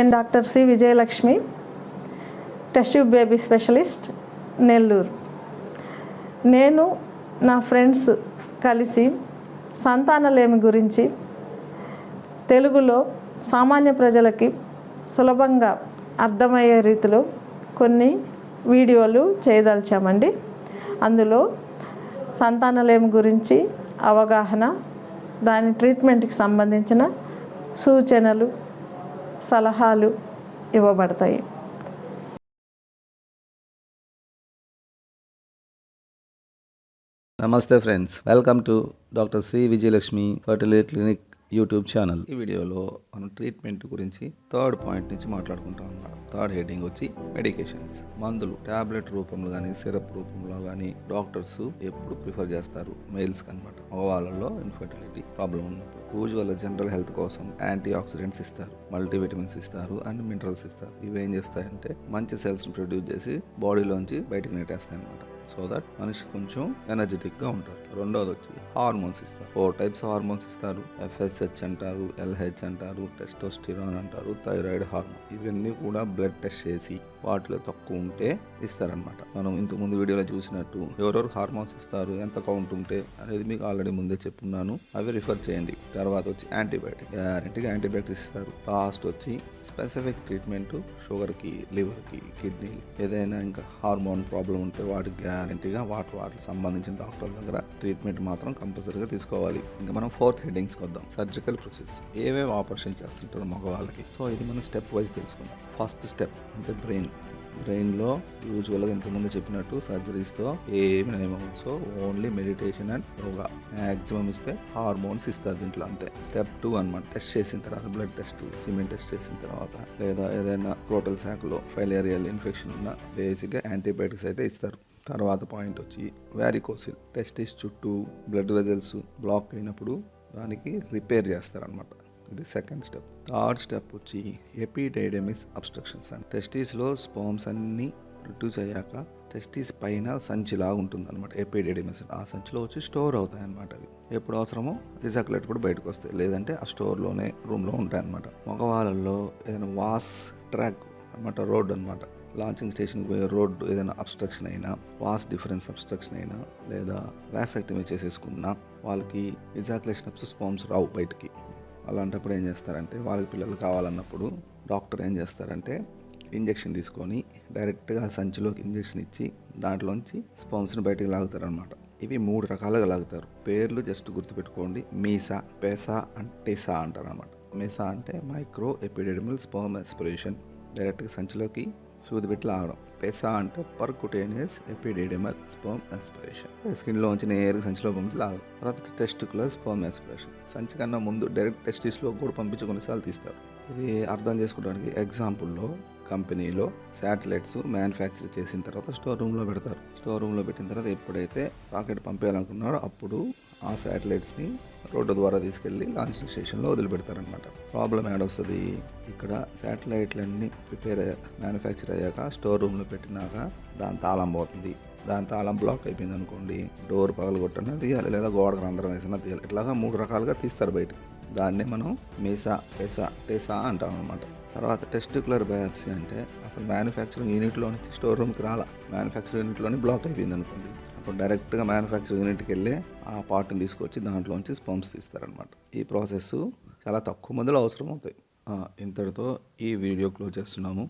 నేను doctor C Vijayalakshmi, test tube baby specialist, Nellore. నేను నా ఫ్రెండ్స్ కలిసి సంతానలేమి గురించి తెలుగులో సామాన్య ప్రజలకి సులభంగా అర్థమయ్యే రీతిలో కొన్ని వీడియోలు చేయదలిచామండి. అందులో సంతానలేమి గురించి అవగాహన, దాని ట్రీట్మెంట్కి సంబంధించిన సూచనలు, సలహాలు ఇవ్వబడతాయి. నమస్తే friends, welcome to doctor C Vijayalakshmi fertility clinic YouTube channel. ఈ వీడియోలో మనం ట్రీట్మెంట్ గురించి థర్డ్ పాయింట్ నుంచి మాట్లాడుకుంటాం అన్నమాట. థర్డ్ హెడ్డింగ్ వచ్చి మెడికేషన్స్. మందులు టాబ్లెట్ రూపంలో కానీ సిరప్ రూపంలో కానీ డాక్టర్స్ ఎప్పుడు ప్రిఫర్ చేస్తారు మేల్స్కి అనమాట. మగవాళ్ళలో ఇన్ఫర్టిలిటీ ప్రాబ్లం ఉన్నప్పుడు యూజువల్ జనరల్ హెల్త్ కోసం యాంటీ ఆక్సిడెంట్స్ ఇస్తారు, మల్టీవిటమిన్స్ ఇస్తారు అండ్ మినరల్స్ ఇస్తారు. ఇవి ఏం చేస్తాయంటే మంచి సెల్స్ని ప్రొడ్యూస్ చేసి బాడీలోంచి బయటకు నెట్టేస్తాయి అనమాట. సో దట్ మనిషి కొంచెం ఎనర్జెటిక్గా ఉంటారు. రెండోది వచ్చి హార్మోన్స్ ఇస్తారు. 4 టైప్స్ హార్మోన్స్ ఇస్తారు. FSH అంటారు, LH అంటారు, టెస్టోస్టిరాన్ అంటారు, థైరాయిడ్ హార్మోన్. ఇవన్నీ కూడా బ్లడ్ టెస్ట్ చేసి వాటిలో తక్కువ ఉంటే ఇస్తారనమాట. మనం ఇంతకుముందు వీడియోలో చూసినట్టు ఎవరెవరు హార్మోన్స్ ఇస్తారు, ఎంత కౌంట్ ఉంటే అనేది మీకు ఆల్రెడీ ముందే చెప్పున్నాను. అవి రిఫర్ చేయండి. తర్వాత వచ్చి యాంటీబయాటిక్, గ్యారంటీగా యాంటీబయాటిక్స్ ఇస్తారు. లాస్ట్ వచ్చి స్పెసిఫిక్ ట్రీట్మెంట్ షుగర్కి, లివర్కి, కిడ్నీ, ఏదైనా ఇంకా హార్మోన్ ప్రాబ్లం ఉంటే వాటికి గ్యారంటీగా వాటికి సంబంధించిన డాక్టర్ దగ్గర ట్రీట్మెంట్ మాత్రం కంపల్సరీగా తీసుకోవాలి. ఇంకా మనం 4th హెడ్డింగ్స్కి వద్దాం. Surgical process. ఏవేవి ఆపరేషన్ చేస్తుంటారు మగవాళ్ళకి. సో ఇది మనం స్టెప్ వైజ్ తెలుసుకుందాం. ఫస్ట్ స్టెప్ అంటే బ్రెయిన్లో యూజువల్గా ఇంతకుముందు చెప్పినట్టు సర్జరీస్తో ఏమి నయమవు. So only meditation and yoga. Maximum ఇస్తే హార్మోన్స్ ఇస్తారు దీంట్లో, అంతే. స్టెప్ 2 అనమాట. టెస్ట్ చేసిన తర్వాత బ్లడ్ టెస్ట్, సిమెంట్ టెస్ట్ చేసిన తర్వాత లేదా ఏదైనా క్రోటల్ శాఖలో ఫైలేరియల్ ఇన్ఫెక్షన్ ఉన్న బేసిక్గా యాంటీబయాటిక్స్ అయితే ఇస్తారు. తర్వాత పాయింట్ వచ్చి వ్యారికోసిల్. టెస్టిస్ చుట్టూ బ్లడ్ వెజల్స్ బ్లాక్ అయినప్పుడు దానికి రిపేర్ చేస్తారనమాట. ఇది సెకండ్ స్టెప్. థర్డ్ స్టెప్ వచ్చి ఎపిడైడమిస్ అబ్స్ట్రక్షన్స్. అండ్ టెస్టిస్లో స్పర్మ్స్ అన్నీ ప్రొడ్యూస్ అయ్యాక టెస్టిస్ పైన సంచిలాగా ఉంటుంది అనమాట, ఎపిడైడమిస్. ఆ సంచిలో వచ్చి స్టోర్ అవుతాయి అనమాట. అవి ఎప్పుడు అవసరమో రిసర్క్యులేటప్పుడు బయటకు వస్తాయి, లేదంటే ఆ స్టోర్లోనే రూమ్లో ఉంటాయి అనమాట. మగవాళ్ళలో ఏదైనా వాస్ ట్రాక్ అనమాట, రోడ్ అనమాట, లాంచింగ్ స్టేషన్కి పోయే రోడ్డు ఏదైనా అబ్స్ట్రక్షన్ అయినా, వాస్ డిఫరెన్స్ అబ్స్ట్రక్షన్ అయినా, లేదా వ్యాసెక్టమీ చేసేసుకున్నా వాళ్ళకి ఎజాక్యులేషన్ అప్స్ స్పర్మ్స్ రావు బయటికి. అలాంటప్పుడు ఏం చేస్తారంటే వాళ్ళకి పిల్లలు కావాలన్నప్పుడు డాక్టర్ ఏం చేస్తారంటే ఇంజెక్షన్ తీసుకొని డైరెక్ట్గా సంచిలోకి ఇంజెక్షన్ ఇచ్చి దాంట్లోంచి స్పర్మ్స్ని బయటకు లాగుతారనమాట. ఇవి 3 రకాలుగా లాగుతారు. పేర్లు జస్ట్ గుర్తుపెట్టుకోండి. మీసా, పెసా అండ్ టెసా అంటారు అనమాట. మీసా అంటే మైక్రో ఎపిడెర్మల్ స్పర్మ్ ఆస్పిరేషన్, డైరెక్ట్గా సంచిలోకి సూది పెట్టి లాగడం. పెసా అంటే పర్కుటేనియస్ ఎపిడెర్మల్ స్పర్మ్ ఆస్పిరేషన్, స్కిన్లో ఉంచి నేరుగా సంచిలో పంపించి లాగడం. తర్వాత టెస్టికులర్ స్పర్మ్ ఆస్పిరేషన్, సంచి కన్నా ముందు డైరెక్ట్ టెస్టిస్లో కూడా పంపించి కొన్నిసార్లు తీస్తారు. ఇది అర్థం చేసుకోవడానికి ఎగ్జాంపుల్లో కంపెనీలో శాటిలైట్స్ మ్యానుఫ్యాక్చర్ చేసిన తర్వాత స్టోర్ రూమ్లో పెడతారు. స్టోర్ రూమ్లో పెట్టిన తర్వాత ఎప్పుడైతే రాకెట్ పంపేయాలనుకున్నారో అప్పుడు ఆ శాటిలైట్స్ని రోడ్డు ద్వారా తీసుకెళ్ళి లాంచింగ్ స్టేషన్లో వదిలిపెడతారనమాట. ప్రాబ్లం ఏడొస్తుంది, ఇక్కడ శాటిలైట్లన్నీ మ్యానుఫ్యాక్చర్ అయ్యాక స్టోర్ రూమ్లో పెట్టినాక దాని తాళం పోతుంది. దాని తాళం బ్లాక్ అయిపోయింది అనుకోండి, డోర్ పగలగొట్టనే తీయాలి, లేదా గోడకు రంధ్రం వేసినా తీయాలి. ఇట్లాగా 3 రకాలుగా తీస్తారు బయటికి. దాన్నే మనం మీసా, పెసా, టెసా అంటాం అనమాట. తర్వాత టెస్టికులర్ బయాప్సీ అంటే అసలు మ్యానుఫ్యాక్చరింగ్ యూనిట్లో నుంచి స్టోర్ రూమ్కి రాలా, మ్యానుఫ్యాక్చరింగ్ యూనిట్లోనే బ్లాక్ అయిపోయింది అనుకోండి. అప్పుడు డైరెక్ట్గా మ్యానుఫ్యాక్చరింగ్ యూనిట్కి వెళ్ళి ఆ పార్ట్ని తీసుకొచ్చి దాంట్లోంచి స్పర్మ్స్ తీస్తారనమాట. ఈ ప్రాసెస్ చాలా తక్కువ మందిలో అవసరం అవుతాయి. ఇంతటితో ఈ వీడియో క్లోజ్ చేస్తున్నాము.